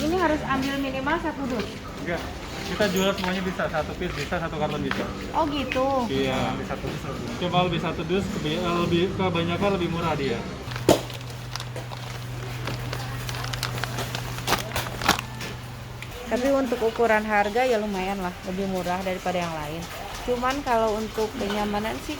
Ini harus ambil minimal 1 dus. Enggak. Kita jual semuanya bisa, 1 piece bisa, 1 karton bisa. Oh gitu. Iya, lebih 1 dus. Coba lebih 1 dus, lebih kebanyakan lebih murah dia. Tapi untuk ukuran harga ya lumayan lah, lebih murah daripada yang lain. Cuman kalau untuk kenyamanan sih.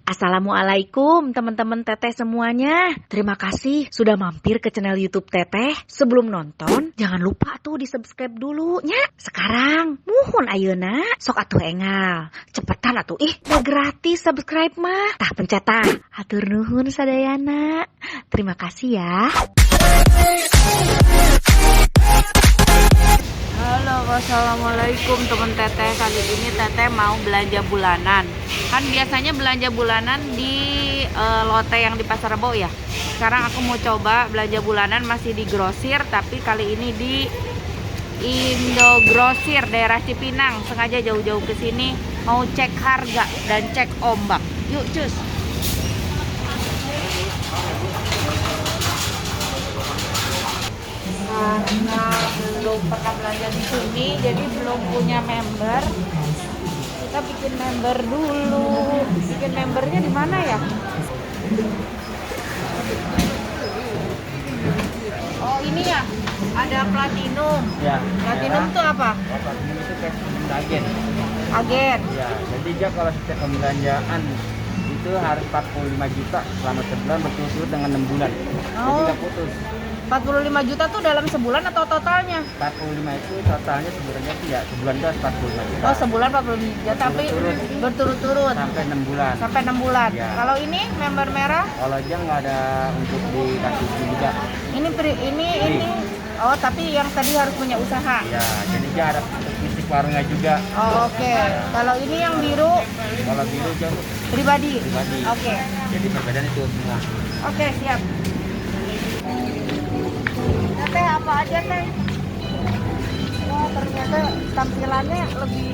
Assalamualaikum teman-teman Teteh semuanya. Terima kasih sudah mampir ke channel YouTube Teteh. Sebelum nonton, jangan lupa tuh di-subscribe dulu nya. Sekarang, muhun ayeuna, sok atuh engal. Cepetan atuh, udah gratis subscribe mah. Tah pencetan. Hatur nuhun sadayana. Terima kasih ya. Halo, wassalamualaikum teman Teteh. Kali ini Teteh mau belanja bulanan. Kan biasanya belanja bulanan di lote yang di Pasar Rebo ya. Sekarang aku mau coba belanja bulanan masih di grosir, tapi kali ini di Indogrosir daerah Cipinang. Sengaja jauh-jauh ke sini mau cek harga dan cek ombak. Yuk, cus. Karena belum pernah belanja di sini, jadi belum punya member. Kita bikin member dulu. Bikin membernya di mana ya? Oh ini ya, ada platinum. Ya. Platinum tuh apa? Platinum itu kayak agen. Agen. Ya, jadi dia kalau setiap pembelanjaan itu harus 45 juta selama sebulan berturut-turut dengan 6 bulan. Jadi Oh. nggak putus. 45 juta tuh dalam sebulan atau totalnya? 45 itu totalnya sebulannya sih ya sebulan itu harus 45 juta. Oh sebulan 45 juta, tapi berturut-turut Sampai 6 bulan. sampai 6 bulan. Ya. Kalau ini member merah, Kalau dia nggak ada untuk dikasih juga. ini oh tapi yang tadi harus punya usaha. Ya, jadi dia ada fisik warungnya juga. Oh oke. Kalau ini yang biru Kalau biru dia pribadi. pribadi. Oke. Jadi perbedaan itu semua. Oke, siap. Teh apa aja teh? Wah ternyata tampilannya lebih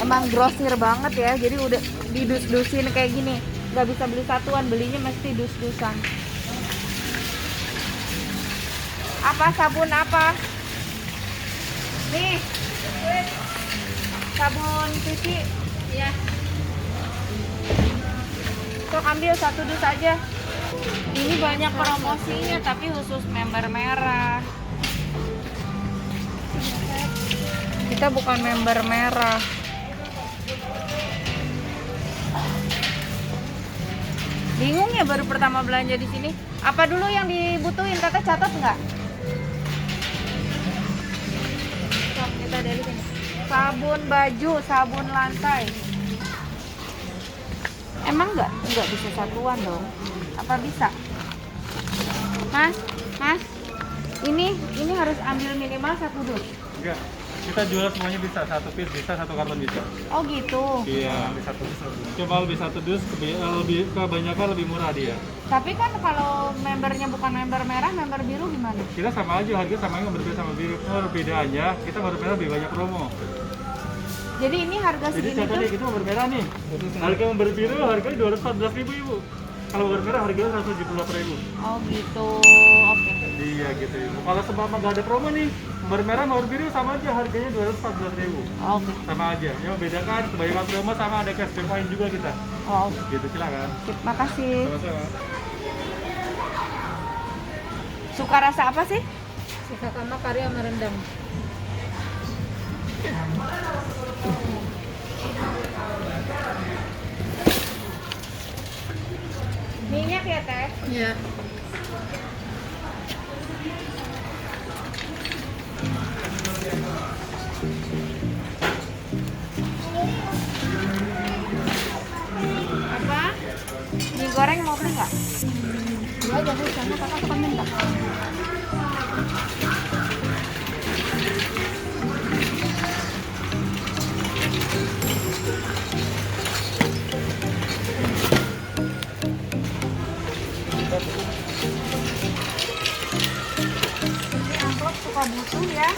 emang grosir banget ya. Jadi udah didus-dusin kayak gini. Nggak bisa beli satuan, belinya mesti dus-dusan. Apa sabun apa? Nih, sabun cuci. Ya. Sok ambil 1 dus aja. Ini banyak promosinya tapi khusus member merah. Kita bukan member merah. Bingung ya baru pertama belanja di sini. Apa dulu yang dibutuhin? Teteh catat nggak? Sok, kita dari sini. Sabun baju, sabun lantai. Emang nggak bisa satuan dong? Apa bisa? Mas, ini harus ambil minimal 1 dus. Enggak. Kita jual semuanya bisa, 1 piece bisa, 1 karton bisa. Oh gitu. Iya, lebih 1 dus. Coba lebih 1 dus, lebih kebanyakan lebih murah dia. Tapi kan kalau membernya bukan member merah, member biru gimana? Kita sama aja, harga sama yang berbeda sama biru. Perbedaannya, kita baru merah lebih banyak promo. Jadi ini harga Jadi segini contohnya tuh. kita bermerah nih. Harga yang berbiru harganya 214.000 ibu. Kalau bermerah harganya 178.000. Oh gitu. Oke. Iya gitu ibu. Kalau seumpama nggak ada promo nih, bermerah sama berbiru sama aja harganya 214.000. Oke. Sama aja. Yang bedakan kebanyakan promo sama ada cashback point juga kita. Oh, Gitu silakan. terima kasih. Sama-sama. Suka rasa apa sih? Suka sama kari sama rendang. Minyak ya teh? Iya. Apa? Mie goreng mau beli nggak? Dua aja Bu, sama kakak suka minta. Ini amplop suka butuh ya.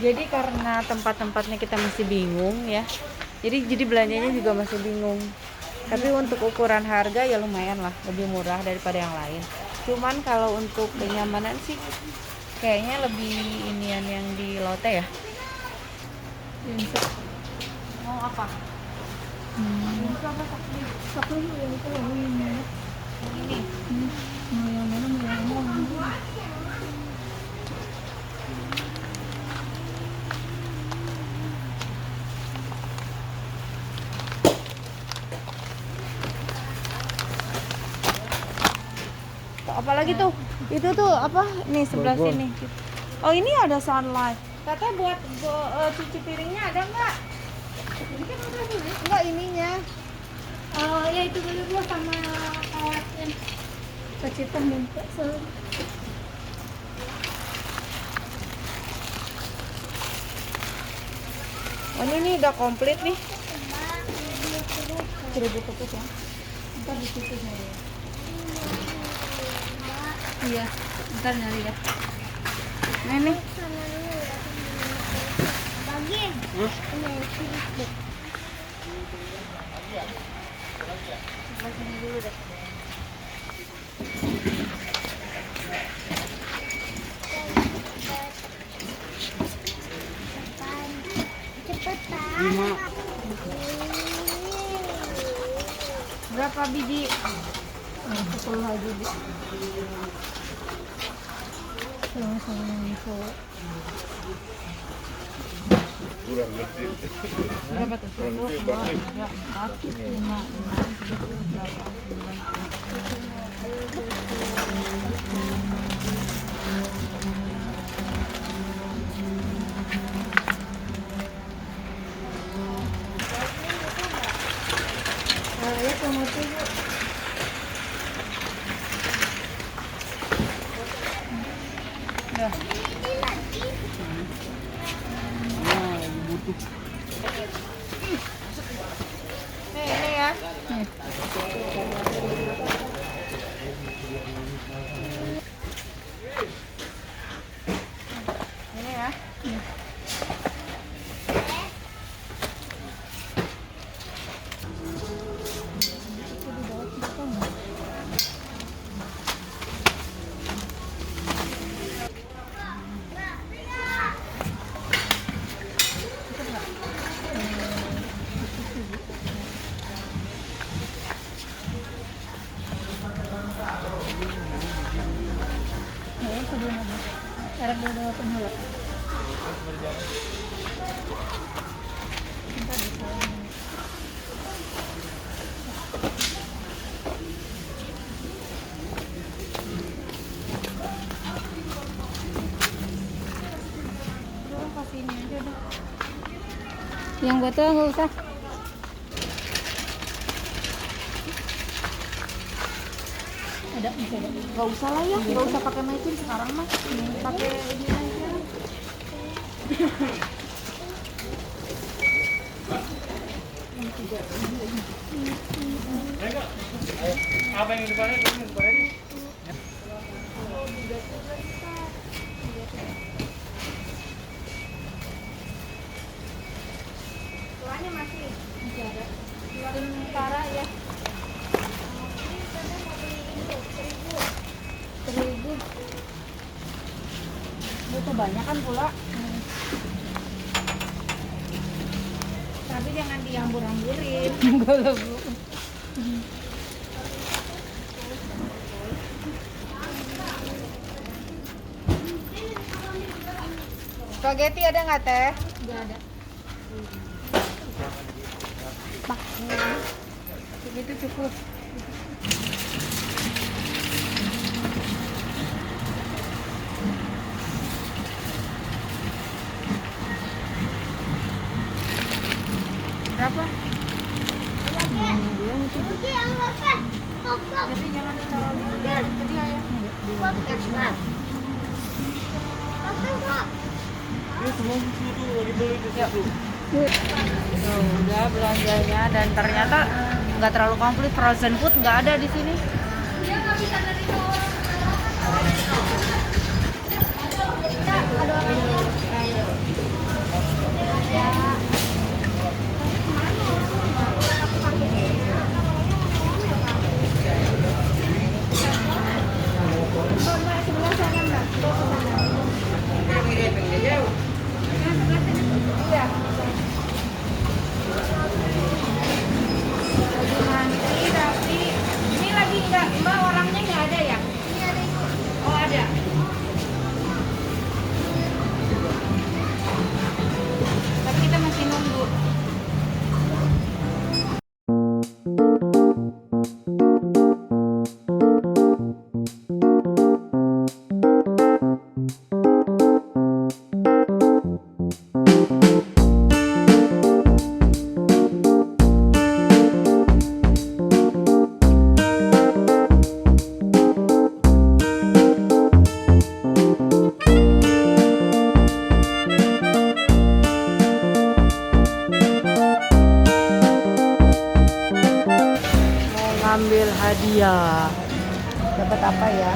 Jadi karena tempat-tempatnya kita masih bingung ya. Jadi belanjanya juga masih bingung. Tapi untuk ukuran harga ya lumayan lah, lebih murah daripada yang lain. Cuman kalau untuk kenyamanan sih kayaknya lebih inian yang di Lotte ya. Mau apa? Itu apa Satu yang itu yang ini. ini? Mau yang mana mau yang mana? Apalagi tuh? Itu tuh apa? Nih sebelah sini. Oh ini ada sunlight. Katanya buat cuci piringnya ada nggak? Ini kan udah dulu. Enggak ininya. Oh ya itu dulu gua sama kawasan. Pecita minta Oh ini udah komplit nih. 1.000 pesos ya. Ntar di situ nyari. Iya, ntar nyari ya. Nah, ini. Berapa biji? 10 aja di. Sama-sama yang cowok. Berapa tuh? 1, 2, 3, 4, 5, 6, 7, 8, 9. Ya kamu tuh Udah. Ini ya. Ini ya. sebelum ada. Sekarang udah ada penghula. Ntar bisa. Kasih ini aja udah. Yang botol nggak usah. Ada masih ada. Gak usah lah ya, gak usah pakai mecin sekarang mah. Pakai ini aja. Apa yang di depannya? Ini di depannya nih. Tuanya masih ada. Sementara ya. 1.000. Butuh banyak kan pula. Tapi jangan diambur-amburin. Enggak lah, Bu. Spaghetti ada nggak teh? Enggak ada. Segitu cukup. Berapa? Jadi jangan terlalu gede ya. Ini semua susu tuh lagi beli di situ. Tuh, udah belanjanya dan ternyata nggak terlalu komplit, frozen food nggak ada di sini. apa ya.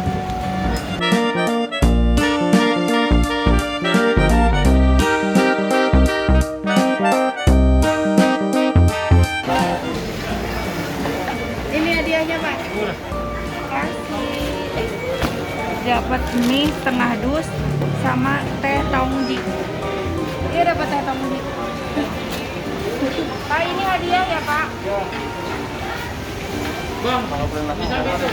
Ini hadiahnya, Pak. Kasih. Dapat mie setengah dus sama teh tongji. Dia dapat teh tongji. Pak, ini hadiah ya, Pak? Bang, bisa gitu.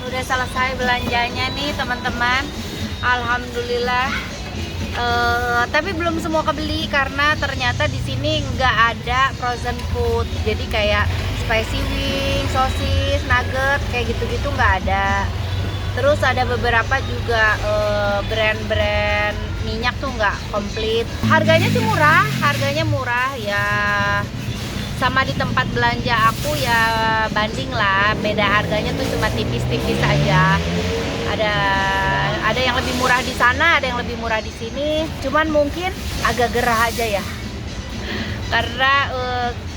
Udah selesai belanjanya nih teman-teman, alhamdulillah. Tapi belum semua kebeli karena ternyata di sini nggak ada frozen food, jadi kayak spicy wing, sosis, nugget kayak gitu-gitu nggak ada. Terus ada beberapa juga brand-brand minyak tuh nggak komplit. Harganya sih murah, ya. Sama di tempat belanja aku ya banding lah, beda harganya tuh cuma tipis-tipis aja. Ada yang lebih murah di sana, ada yang lebih murah di sini. Cuman mungkin agak gerah aja ya, karena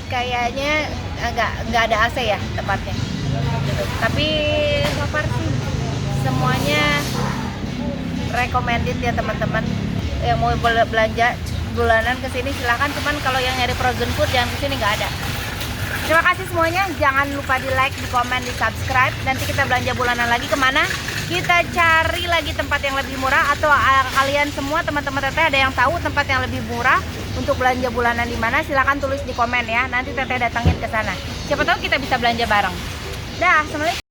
kayaknya nggak ada AC ya tempatnya. Gitu. Tapi so far sih semuanya recommended ya teman-teman. Yang mau belanja bulanan ke sini silahkan, cuman kalau yang nyari frozen food jangan ke sini, nggak ada. Terima kasih semuanya, jangan lupa di like, di komen, di subscribe. Nanti kita belanja bulanan lagi kemana? Kita cari lagi tempat yang lebih murah, atau kalian semua teman-teman Teteh ada yang tahu tempat yang lebih murah untuk belanja bulanan di mana? Silahkan tulis di komen ya. Nanti Teteh datangin ke sana. Siapa tahu kita bisa belanja bareng. Dah, assalamualaikum.